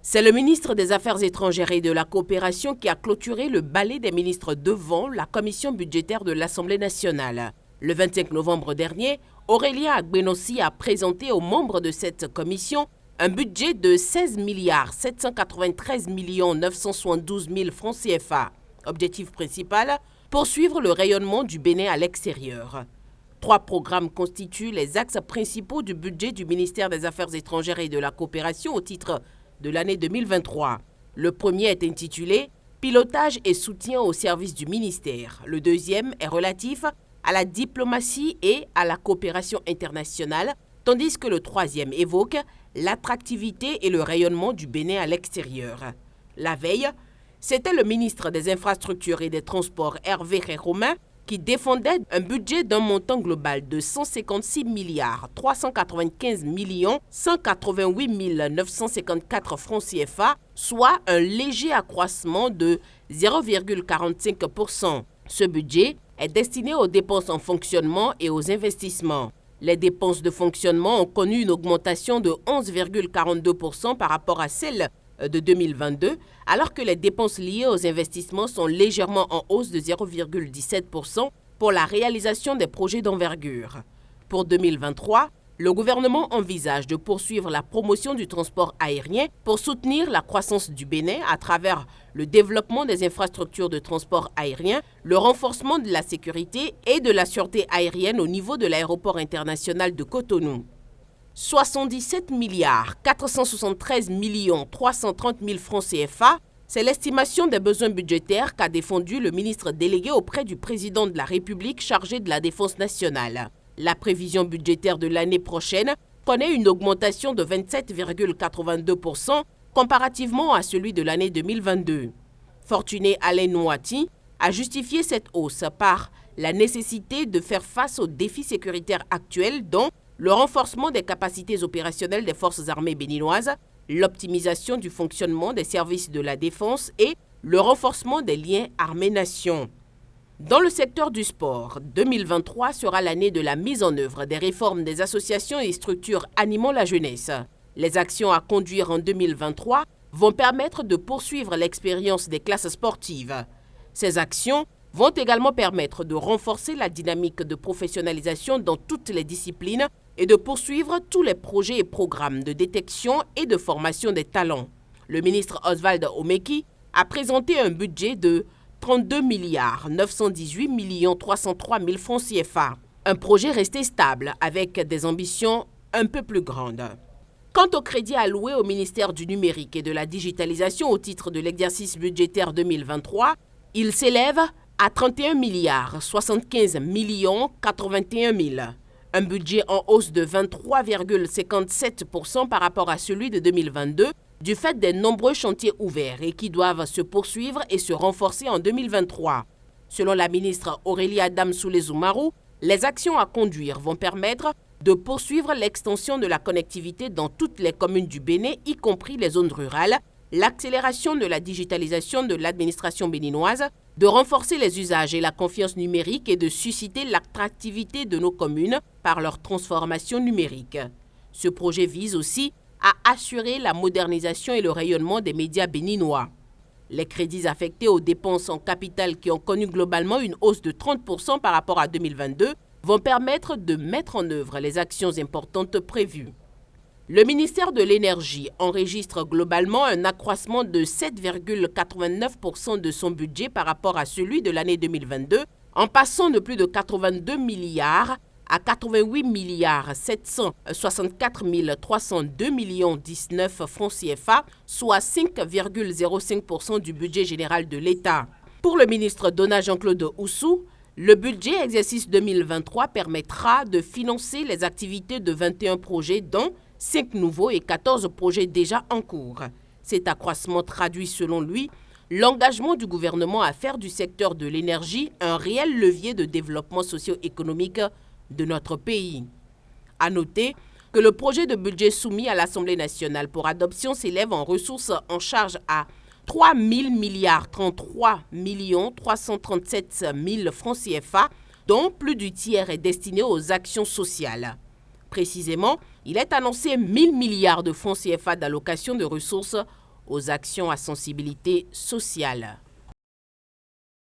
C'est le ministre des Affaires étrangères et de la coopération qui a clôturé le ballet des ministres devant la commission budgétaire de l'Assemblée nationale. Le 25 novembre dernier, Aurélien Agbenossi a présenté aux membres de cette commission un budget de 16 793 972 000 francs CFA. Objectif principal, poursuivre le rayonnement du Bénin à l'extérieur. 3 programmes constituent les axes principaux du budget du ministère des Affaires étrangères et de la coopération au titre de l'année 2023. Le premier est intitulé « Pilotage et soutien au service du ministère ». Le deuxième est relatif à la diplomatie et à la coopération internationale, tandis que le troisième évoque l'attractivité et le rayonnement du Bénin à l'extérieur. La veille, c'était le ministre des Infrastructures et des Transports Hervé Romain qui défendait un budget d'un montant global de 156 395 188 954 francs CFA, soit un léger accroissement de 0,45%. Ce budget est destiné aux dépenses en fonctionnement et aux investissements. Les dépenses de fonctionnement ont connu une augmentation de 11,42% par rapport à celle de 2022, alors que les dépenses liées aux investissements sont légèrement en hausse de 0,17% pour la réalisation des projets d'envergure. Pour 2023, le gouvernement envisage de poursuivre la promotion du transport aérien pour soutenir la croissance du Bénin à travers le développement des infrastructures de transport aérien, le renforcement de la sécurité et de la sûreté aérienne au niveau de l'aéroport international de Cotonou. 77 473 330 000 francs CFA, c'est l'estimation des besoins budgétaires qu'a défendu le ministre délégué auprès du président de la République chargé de la défense nationale. La prévision budgétaire de l'année prochaine connaît une augmentation de 27,82% comparativement à celui de l'année 2022. Fortuné Alain Nouati a justifié cette hausse par la nécessité de faire face aux défis sécuritaires actuels dont le renforcement des capacités opérationnelles des forces armées béninoises, l'optimisation du fonctionnement des services de la défense et le renforcement des liens armées-nation. Dans le secteur du sport, 2023 sera l'année de la mise en œuvre des réformes des associations et structures animant la jeunesse. Les actions à conduire en 2023 vont permettre de poursuivre l'expérience des classes sportives. Ces actions vont également permettre de renforcer la dynamique de professionnalisation dans toutes les disciplines et de poursuivre tous les projets et programmes de détection et de formation des talents. Le ministre Oswald Omeki a présenté un budget de 32 918 303 000 francs CFA. Un projet resté stable avec des ambitions un peu plus grandes. Quant au crédit alloué au ministère du numérique et de la digitalisation au titre de l'exercice budgétaire 2023, il s'élève à 31 75 81 000. Un budget en hausse de 23,57% par rapport à celui de 2022, du fait des nombreux chantiers ouverts et qui doivent se poursuivre et se renforcer en 2023. Selon la ministre Aurélia Damsoulé-Zoumarou, les actions à conduire vont permettre de poursuivre l'extension de la connectivité dans toutes les communes du Bénin, y compris les zones rurales, l'accélération de la digitalisation de l'administration béninoise, de renforcer les usages et la confiance numérique et de susciter l'attractivité de nos communes par leur transformation numérique. Ce projet vise aussi à assurer la modernisation et le rayonnement des médias béninois. Les crédits affectés aux dépenses en capital qui ont connu globalement une hausse de 30% par rapport à 2022 vont permettre de mettre en œuvre les actions importantes prévues. Le ministère de l'Énergie enregistre globalement un accroissement de 7,89% de son budget par rapport à celui de l'année 2022, en passant de plus de 82 milliards à 88 764 302 19 francs CFA, soit 5,05% du budget général de l'État. Pour le ministre Donat Jean-Claude Oussou, le budget exercice 2023 permettra de financer les activités de 21 projets dont 5 nouveaux et 14 projets déjà en cours. Cet accroissement traduit, selon lui, l'engagement du gouvernement à faire du secteur de l'énergie un réel levier de développement socio-économique de notre pays. À noter que le projet de budget soumis à l'Assemblée nationale pour adoption s'élève en ressources en charge à 3 033 337 000 francs CFA, dont plus du tiers est destiné aux actions sociales. Précisément, il est annoncé 1 000 milliards de francs CFA d'allocation de ressources aux actions à sensibilité sociale.